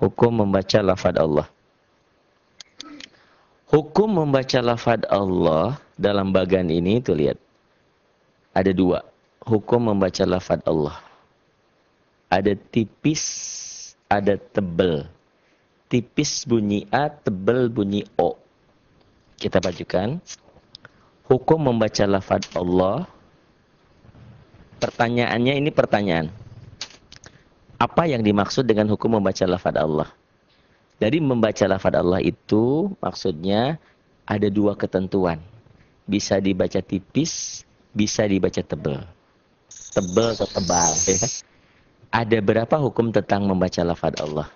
Hukum membaca lafaz Allah. Hukum membaca lafaz Allah dalam bagian ini, tuh lihat. Ada dua. Hukum membaca lafaz Allah. Ada tipis, ada tebal. Tipis bunyi A, tebal bunyi O. Kita bacakan. Hukum membaca lafaz Allah. Pertanyaannya ini pertanyaan. Apa yang dimaksud dengan hukum membaca lafaz Allah? Jadi membaca lafaz Allah itu maksudnya ada dua ketentuan. Bisa dibaca tipis, bisa dibaca tebal. Tebal atau tebal. Ya. Ada berapa hukum tentang membaca lafaz Allah?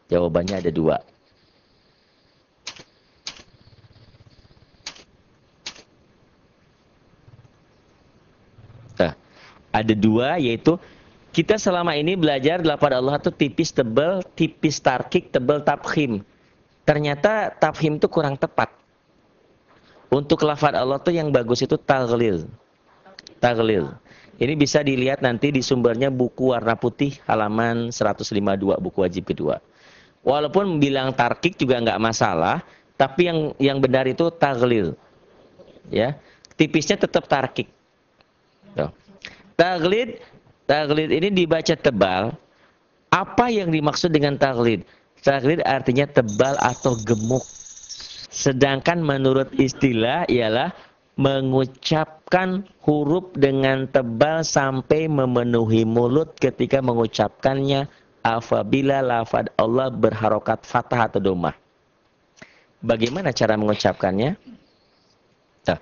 Jawabannya ada dua. Nah, ada dua, yaitu kita selama ini belajar lafaz Allah itu tipis tebal, tipis tarkik, tebal tafkhim. Ternyata tafkhim itu kurang tepat. Untuk lafaz Allah tuh yang bagus itu taghlil. Taghlil. Ini bisa dilihat nanti di sumbernya buku warna putih halaman 152 buku wajib kedua. Walaupun bilang tarkik juga nggak masalah, tapi yang benar itu taghlil. Ya. Tipisnya tetap tarkik. Tuh. Taglid ini dibaca tebal. Apa yang dimaksud dengan taglid? Taglid artinya tebal atau gemuk. Sedangkan menurut istilah ialah mengucapkan huruf dengan tebal sampai memenuhi mulut ketika mengucapkannya apabila lafaz Allah berharokat fathah atau dhammah. Bagaimana cara mengucapkannya? Nah,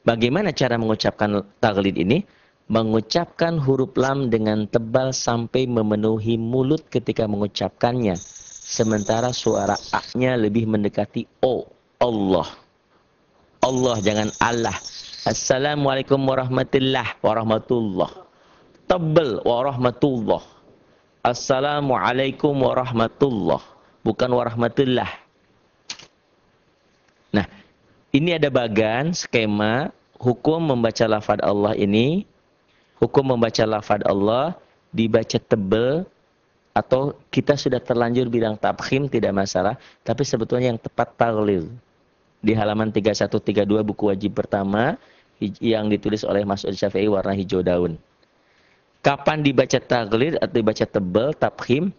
bagaimana cara mengucapkan taglid ini? Mengucapkan huruf lam dengan tebal sampai memenuhi mulut ketika mengucapkannya. Sementara suara A-nya lebih mendekati O. Allah. Allah, jangan Allah. Assalamualaikum warahmatullah. Tebal warahmatullah. Assalamualaikum warahmatullah. Bukan warahmatullah. Nah, ini ada bagan, skema, hukum membaca lafaz Allah ini. Hukum membaca lafaz Allah dibaca tebal atau kita sudah terlanjur bilang tafkhim tidak masalah, tapi sebetulnya yang tepat taghlil. Di halaman 3132 buku wajib pertama yang ditulis oleh Mas'ud Syafi'i warna hijau daun. Kapan dibaca taghlil atau dibaca tebal tafkhim?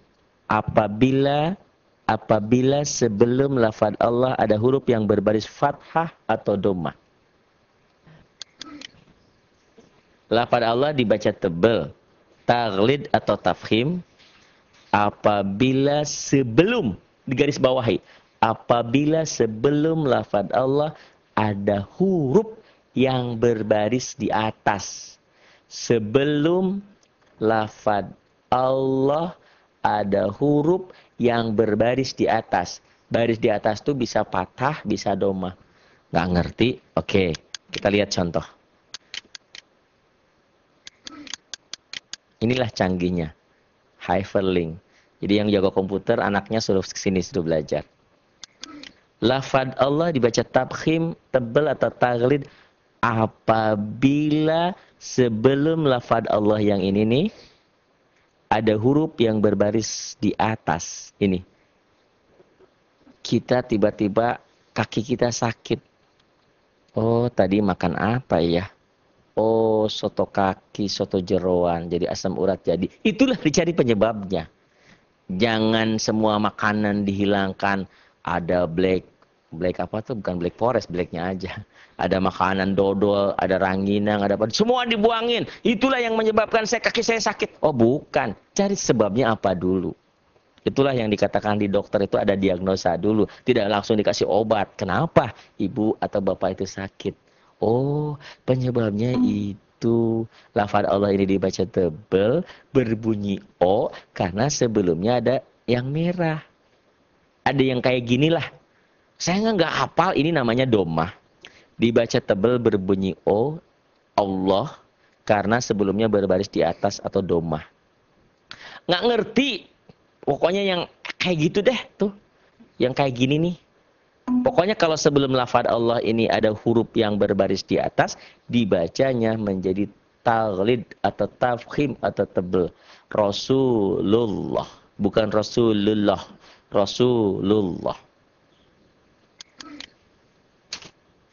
Apabila sebelum lafaz Allah ada huruf yang berbaris fathah atau dhammah. Lafaz Allah dibaca tebal, taghlid atau tafkhim apabila sebelum, digaris bawahi, apabila sebelum lafaz Allah ada huruf yang berbaris di atas. Sebelum lafaz Allah ada huruf yang berbaris di atas. Baris di atas itu bisa fathah, bisa dhammah. Nggak ngerti? Oke, kita lihat contoh. Inilah canggihnya. Hyperlink. Jadi yang jaga komputer, anaknya suruh kesini, suruh belajar. Lafaz Allah dibaca tafkhim, tebal atau taghlid apabila sebelum lafaz Allah yang ini nih, ada huruf yang berbaris di atas. Ini. Kita tiba-tiba kaki kita sakit. Oh, tadi makan apa ya? Oh, soto kaki, soto jeroan, jadi asam urat jadi. Itulah dicari penyebabnya. Jangan semua makanan dihilangkan. Ada black apa tuh? Bukan black forest, blacknya aja. Ada makanan dodol, ada ranginang, ada apa. Semua dibuangin. Itulah yang menyebabkan kaki saya sakit. Oh, bukan. Cari sebabnya apa dulu. Itulah yang dikatakan di dokter itu ada diagnosa dulu. Tidak langsung dikasih obat. Kenapa ibu atau bapak itu sakit? Oh, penyebabnya itu lafaz Allah ini dibaca tebal, berbunyi O, karena sebelumnya ada yang merah. Ada yang kayak ginilah. Saya nggak hafal, ini namanya dhammah. Dibaca tebal berbunyi O, Allah, karena sebelumnya berbaris di atas atau dhammah. Nggak ngerti, pokoknya yang kayak gitu deh tuh. Yang kayak gini nih. Pokoknya kalau sebelum lafaz Allah ini ada huruf yang berbaris di atas, dibacanya menjadi taghlid atau tafkhim atau tebal. Rasulullah. bukan Rasulullah. Rasulullah.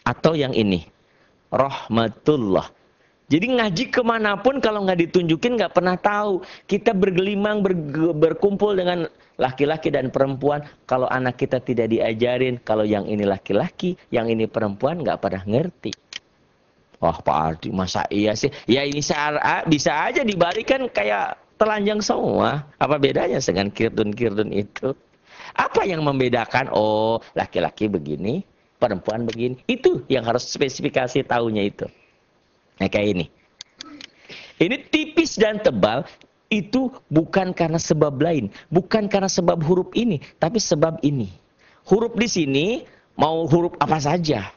Atau yang ini, rahmatullah. Jadi ngaji kemanapun kalau nggak ditunjukin nggak pernah tahu. Kita bergelimang, berkumpul dengan laki-laki dan perempuan. Kalau anak kita tidak diajarin, kalau yang ini laki-laki, yang ini perempuan, nggak pernah ngerti. Wah Pak Ardi, masa iya sih? Ya ini bisa aja dibalikan kayak telanjang semua. Apa bedanya dengan kirdun-kirdun itu? Apa yang membedakan? Oh, laki-laki begini, perempuan begini. Itu yang harus spesifikasi tahunya itu. Nah, kayak ini. Ini tipis dan tebal itu bukan karena sebab lain, bukan karena sebab huruf ini, tapi sebab ini. Huruf di sini mau huruf apa saja.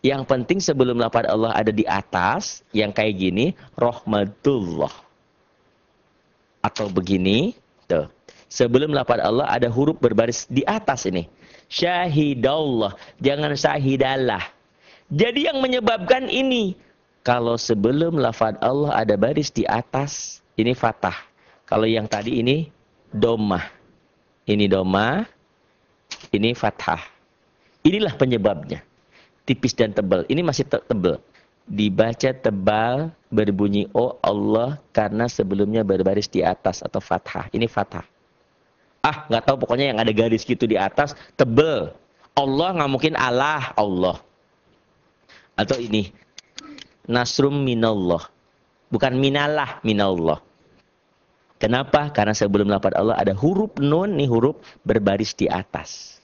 Yang penting sebelum lafaz Allah ada di atas, yang kayak gini, rahmatullah. Atau begini, tuh. Sebelum lafaz Allah ada huruf berbaris di atas ini. Syahidallah, jangan syahidalah. Jadi yang menyebabkan ini, kalau sebelum lafaz Allah ada baris di atas, ini fathah. Kalau yang tadi ini domah. Ini domah, ini fathah. Inilah penyebabnya. Tipis dan tebal. Ini masih tebal. Dibaca tebal, berbunyi oh Allah karena sebelumnya berbaris di atas atau fathah. Ini fathah. Ah, nggak tahu pokoknya yang ada garis gitu di atas, tebal. Allah nggak mungkin Allah, Allah. Atau ini. Nasrum minallah. Bukan minallah, minallah. Kenapa? Karena sebelum lafaz Allah ada huruf nun, nih huruf berbaris di atas.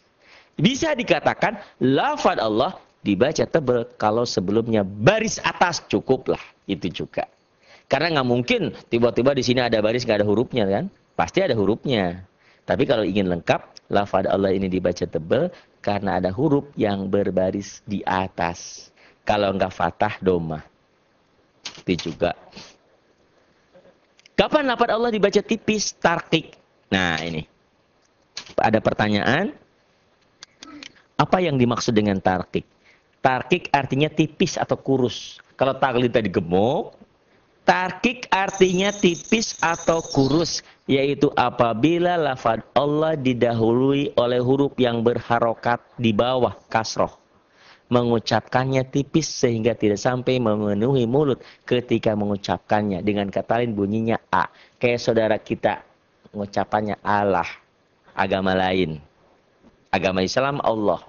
Bisa dikatakan lafaz Allah dibaca tebal kalau sebelumnya baris atas, cukuplah. Itu juga. Karena nggak mungkin tiba-tiba di sini ada baris nggak ada hurufnya kan? Pasti ada hurufnya. Tapi kalau ingin lengkap, lafaz Allah ini dibaca tebal karena ada huruf yang berbaris di atas. Kalau nggak fathah, domah. Itu juga. Kapan lafaz Allah dibaca tipis? Tarqiq. Nah ini. Ada pertanyaan. Apa yang dimaksud dengan tarqiq? Tarqiq artinya tipis atau kurus. Kalau taklid tadi gemuk. Tarqiq artinya tipis atau kurus. Yaitu apabila lafaz Allah didahului oleh huruf yang berharokat di bawah kasroh. Mengucapkannya tipis sehingga tidak sampai memenuhi mulut ketika mengucapkannya. Dengan kata lain bunyinya A. Kayak saudara kita mengucapkannya Allah. Agama lain. Agama Islam Allah.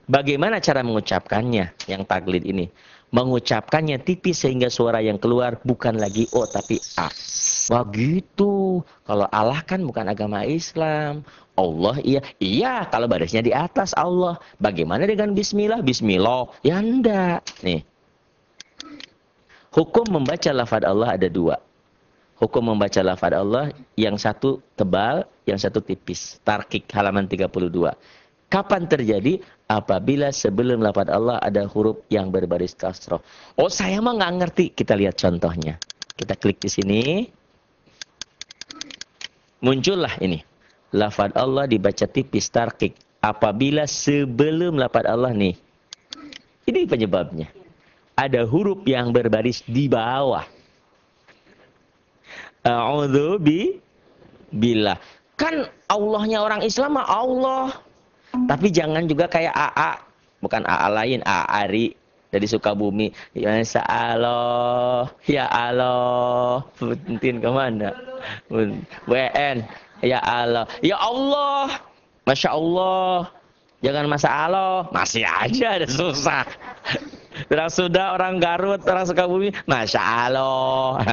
Bagaimana cara mengucapkannya yang taklid ini? Mengucapkannya tipis sehingga suara yang keluar bukan lagi O tapi A. Wah gitu. Kalau Allah kan bukan agama Islam. Allah iya. Iya kalau barisnya di atas Allah. Bagaimana dengan bismillah? Bismillah. Ya enggak. Nih. Hukum membaca lafaz Allah ada dua. Hukum membaca lafaz Allah yang satu tebal, yang satu tipis. Tarqiq halaman 32. Kapan terjadi? Apabila sebelum lafaz Allah ada huruf yang berbaris kasroh. Oh saya mah nggak ngerti. Kita lihat contohnya. Kita klik di sini. Muncullah ini. Lafaz Allah dibaca tipis tarqiq. Apabila sebelum lafaz Allah nih. Ini penyebabnya. Ada huruf yang berbaris di bawah. A'udzu billah. Kan Allahnya orang Islam mah Allah. Tapi jangan juga kayak AA. Bukan AA lain, AA Ari. Dari Sukabumi. Ya Allah. Ya Allah. Puntin kemana? WN. Ya Allah. Ya Allah. Masya Allah. Jangan masa Allah. Masih aja ada susah. Orang Sunda, orang Garut, orang Sukabumi. Masya Allah.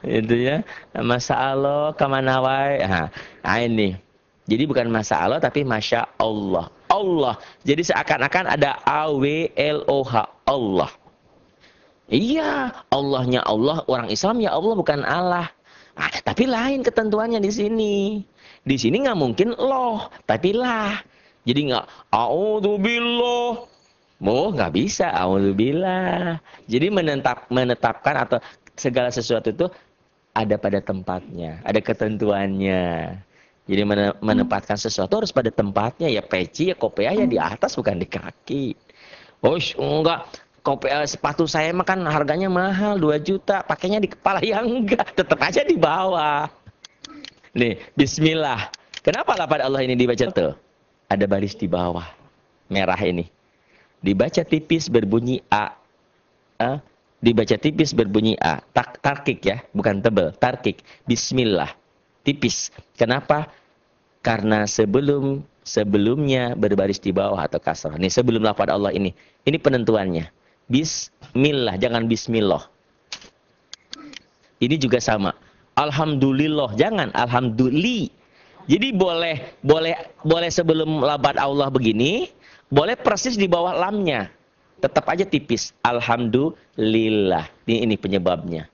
Itu ya. Masya Allah. Kemana wae. Nah ini. Jadi bukan Masya Allah tapi Masya Allah. Allah. Jadi seakan-akan ada A-W-L-O-H. Allah. Iya. Allahnya Allah. Orang Islam ya Allah bukan Allah. Nah, tapi lain ketentuannya di sini. Di sini nggak mungkin loh. Tapi lah. Jadi nggak. A'udzubillah. Oh nggak bisa. A'udzubillah. Jadi menetapkan atau segala sesuatu itu ada pada tempatnya. Ada ketentuannya. Jadi menempatkan sesuatu harus pada tempatnya. Ya peci, ya kopiah ya di atas bukan di kaki. Oh enggak. Sepatu saya mah kan harganya mahal 2 juta. Pakainya di kepala ya enggak. Tetap aja di bawah. Nih, bismillah. Kenapa lafaz Allah ini dibaca tuh? Ada baris di bawah. Merah ini. Dibaca tipis berbunyi A. Dibaca tipis berbunyi A. Tarkik ya, bukan tebel. Tarkik. Bismillah. Tipis. Kenapa? Karena sebelumnya berbaris di bawah atau kasrah. Nih sebelum lafaz Allah ini. Ini penentuannya. Bismillah, jangan bismillah. Ini juga sama. Alhamdulillah, jangan alhamdulillah. Jadi boleh sebelum lafaz Allah begini, boleh persis di bawah lamnya. Tetap aja tipis. Alhamdulillah. Ini penyebabnya.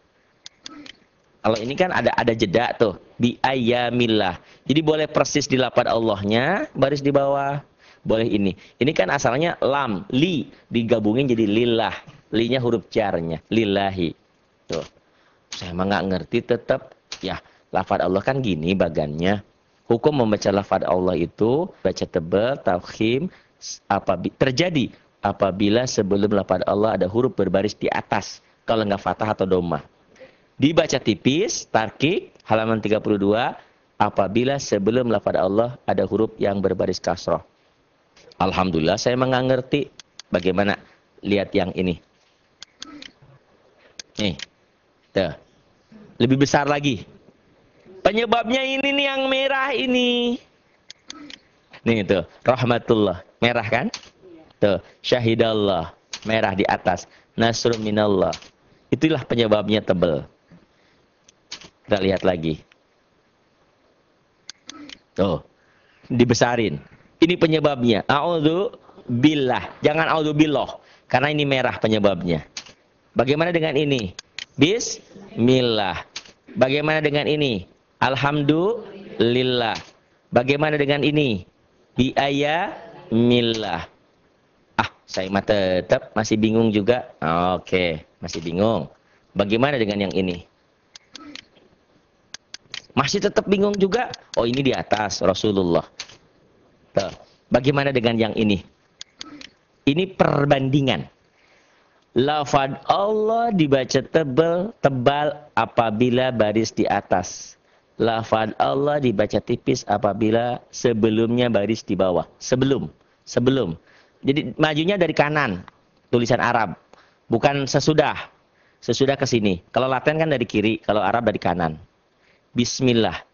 Kalau ini kan ada jeda tuh. Bi ayyamillah. Jadi boleh persis di lafaz Allahnya, baris di bawah. Boleh ini. Ini kan asalnya lam, li. Digabungin jadi lillah. Li-nya huruf jarnya. Lillahi. Tuh. Saya emang nggak ngerti tetap. Ya, lafaz Allah kan gini bagannya. Hukum membaca lafaz Allah itu, baca tebal, tafkhim, terjadi apabila sebelum lafaz Allah ada huruf berbaris di atas. Kalau nggak fathah atau domah. Dibaca tipis, tarkik, halaman 32, apabila sebelum lafaz Allah ada huruf yang berbaris kasroh. Alhamdulillah saya emang nggak ngerti. Bagaimana? Lihat yang ini. Nih. Tuh. Lebih besar lagi. Penyebabnya ini nih yang merah ini. Nih tuh. Rahmatullah. Merah kan? Tuh. Syahidallah. Merah di atas. Nasrun minallah. Itulah penyebabnya tebel. Kita lihat lagi. Tuh. Dibesarin. Ini penyebabnya. A'udzu billah. Jangan a'udzu billah. Karena ini merah penyebabnya. Bagaimana dengan ini? Bismillah. Bagaimana dengan ini? Alhamdulillah. Bagaimana dengan ini? Biayamillah. Saya mah tetap masih bingung juga. Oke, masih bingung. Bagaimana dengan yang ini? Masih tetap bingung juga. Oh, ini di atas Rasulullah. Tuh. Bagaimana dengan yang ini? Ini perbandingan. Lafaz Allah dibaca tebal apabila baris di atas. Lafaz Allah dibaca tipis apabila sebelumnya baris di bawah. Sebelum. Jadi majunya dari kanan. Tulisan Arab. Bukan sesudah. Sesudah ke sini. Kalau Latin kan dari kiri. Kalau Arab dari kanan. Bismillah.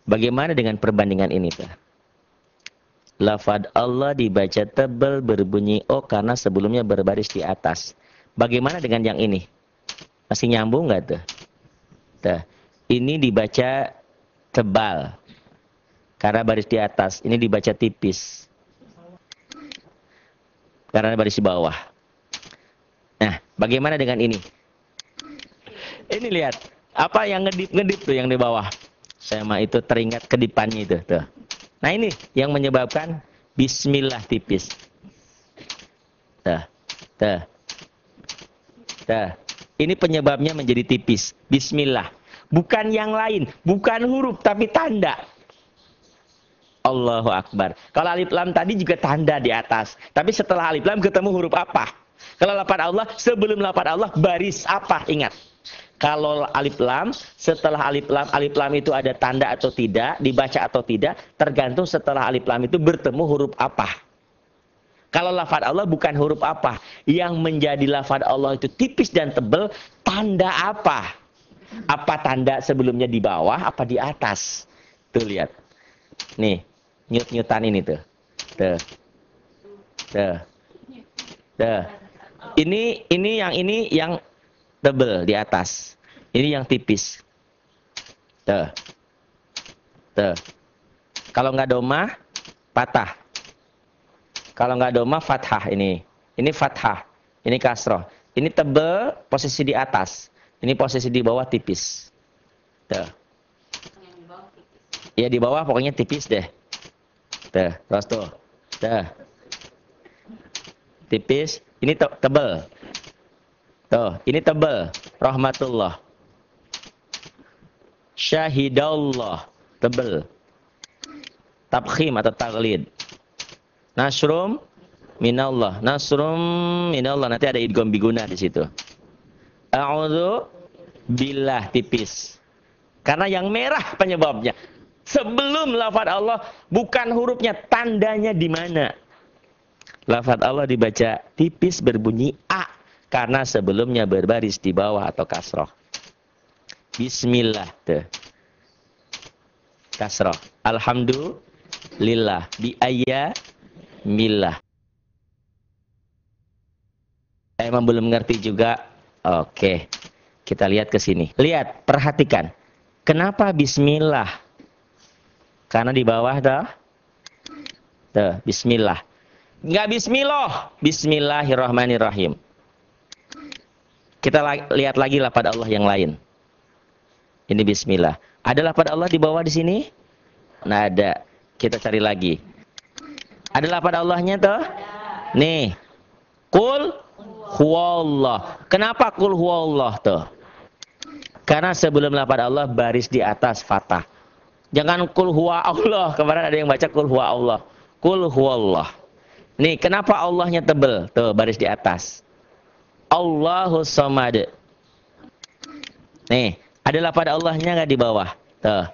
Bagaimana dengan perbandingan ini? Lafaz Allah dibaca tebal berbunyi O karena sebelumnya berbaris di atas. Bagaimana dengan yang ini? Masih nyambung nggak tuh? Tuh. Ini dibaca tebal karena baris di atas. Ini dibaca tipis karena baris di bawah. Nah, bagaimana dengan ini? Ini lihat. Apa yang ngedip tuh yang di bawah? Saya mah itu teringat kedipannya itu. Tuh. Nah ini yang menyebabkan bismillah tipis. Tuh. Ini penyebabnya menjadi tipis. Bismillah. Bukan yang lain. Bukan huruf tapi tanda. Allahu Akbar. Kalau alif lam tadi juga tanda di atas. Tapi setelah alif lam ketemu huruf apa? Kalau lafaz Allah, sebelum lafaz Allah baris apa? Ingat. Kalau alif lam, setelah alif lam itu ada tanda atau tidak, dibaca atau tidak, tergantung setelah alif lam itu bertemu huruf apa. Kalau lafaz Allah bukan huruf apa, yang menjadi lafaz Allah itu tipis dan tebal, tanda apa? Apa tanda sebelumnya di bawah, apa di atas? Tuh lihat. Nih, nyut-nyutan ini tuh. Tuh. Ini yang tebal di atas. Ini yang tipis. Tuh. Kalau nggak domah, patah. Kalau nggak domah, fathah ini. Ini fathah. Ini kasroh. Ini tebal, posisi di atas. Ini posisi di bawah tipis. Tuh. Ya di bawah pokoknya tipis deh. Tuh, terus tuh. Tuh. Tipis. Ini tebal. Tuh, ini tebal. Rahmatullah. Syahidallah. Tebal. Tabkhim atau taglid. Nasrum minallah. Nasrum minallah. Nanti ada idgham biguna di situ. A'udzu billah tipis. Karena yang merah penyebabnya. Sebelum lafaz Allah, bukan hurufnya, tandanya di mana. Lafaz Allah dibaca tipis berbunyi A, karena sebelumnya berbaris di bawah atau kasroh. Bismillah, tuh. Kasroh. Alhamdulillah. Bi'ayyamillah. Saya emang belum ngerti juga. Oke. Kita lihat ke sini. Lihat, perhatikan. Kenapa bismillah? Karena di bawah tuh, bismillah. Enggak bismillah. Bismillahirrahmanirrahim. Kita lihat lagi lafaz Allah yang lain. Ini bismillah. Ada lafaz Allah di bawah di sini? Nah, ada. Kita cari lagi. Ada lafaz Allahnya tuh? Nih. Qul huwallah. Kenapa qul huwallah tuh? Karena sebelum lafaz Allah baris di atas fathah. Jangan qul huwa Allah. Kemarin ada yang baca qul huwa Allah. Qul huwallah. Nih, kenapa Allahnya tebel? Tuh, baris di atas. Allahus samad. Nih, ada lafaz Allahnya nggak di bawah? Tuh.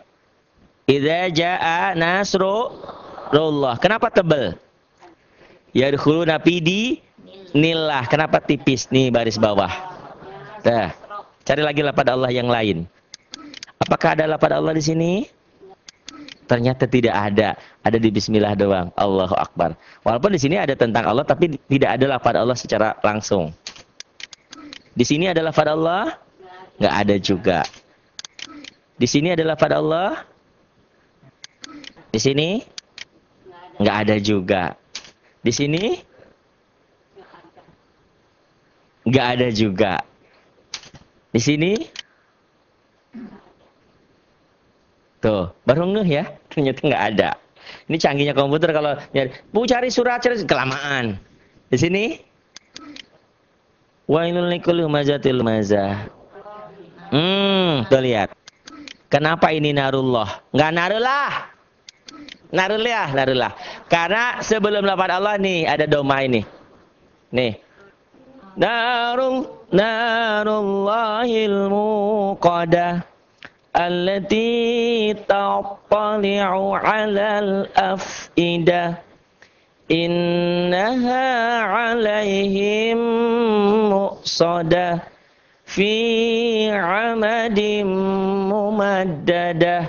Idza jaa nasrullah. Kenapa tebel? Yadkhuluna fi dinillah. Kenapa tipis? Nih, baris bawah. Tuh. Cari lagi lafaz Allah yang lain. Apakah ada lafaz Allah di sini? Ternyata tidak ada. Ada di bismillah doang. Allahu Akbar. Walaupun di sini ada tentang Allah, tapi tidak ada lafaz Allah secara langsung. Di sini ada lafaz Allah? Nggak ada juga. Di sini ada lafaz Allah? Di sini? Nggak ada juga. Di sini? Nggak ada juga. Di sini? Tuh, baru ngeh ya, ternyata nggak ada. Ini canggihnya komputer kalau nyari. Bu cari surat, kelamaan. Di sini? Wailul likulli humazatil lumazah. Tuh lihat. Kenapa ini narullah? Nggak narullah. Narullah. Karena sebelum lafaz Allah nih ada doma ini. Nih. Narullahil muqadah. Allati tattali'u 'alal af'idah innaha 'alaihim muqsadah fi 'amadin mumaddadah